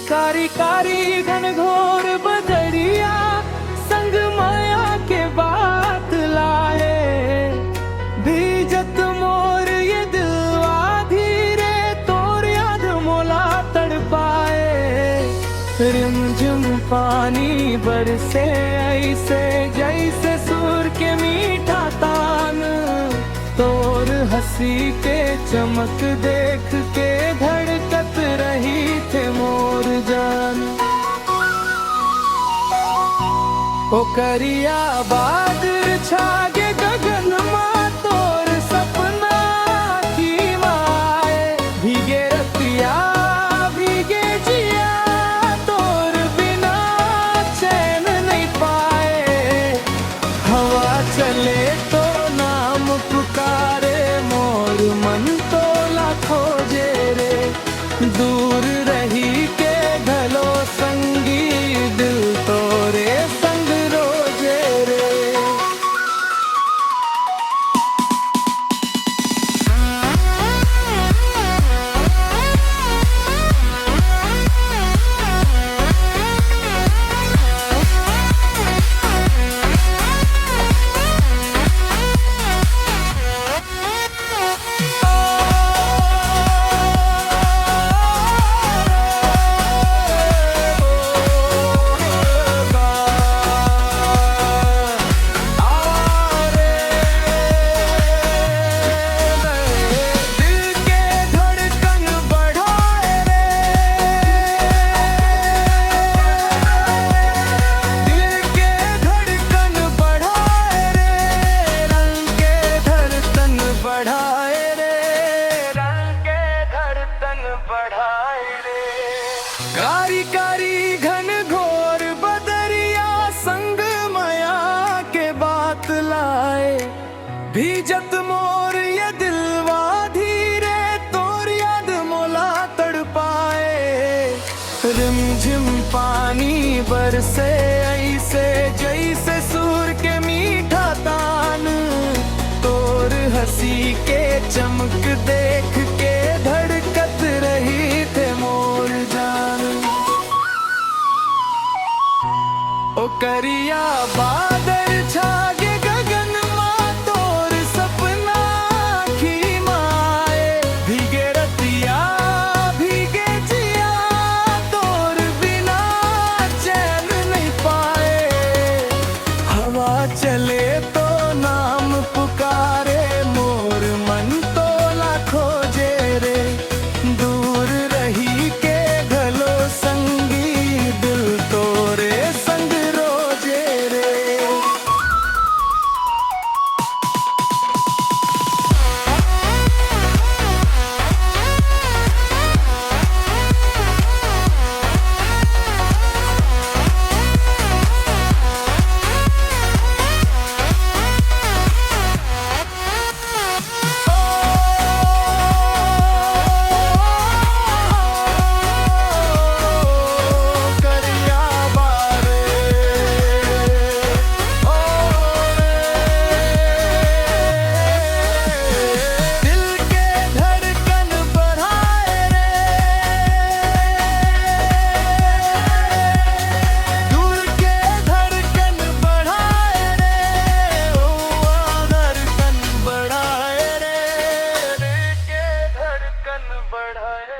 कारी कारी घनघोर बदरिया संग माया के बात लाए। भीजत मोर ये दिलवा धीरे तोर याद मोला तड़पाए। रिमझिम पानी बरसे ऐसे जैसे सुर के मीठा तान। तोर हंसी के चमक देख के धड़कत रही थे मोर जान। ओ करिया बादल छागे गगन माँ तोर सपना की माए। भीगे रतिया भीगे जिया तोर बिना चैन नहीं पाए। हवा चले तो नाम पुकारे मोर मन तो लाखों जे रे। दूर रही के भलो संगी दिल तोरे संग रोजे रे। कारी कारी घन घोर बदरिया संग माया के बात लाए। भीजत मोर ये दिलवा धीरे तोर याद मोला तड़पाए। रिमझिम पानी बरसे ऐसे जैसे सूर के मीठा तान। तोर हंसी के चमक देख के धड़कत रही थे मोर जान। ओ करिया बादल छागे गगन माँ तोर सपना की माए। भीगे रतिया भीगे जिया तोर बिना चैन नहीं पाए। हवा चले तो नाम पुकारे मोर मन तो लाखों जे रे। दूर रही के भलो संगी दिल तोरे संग रोजे रे। बढ़ाए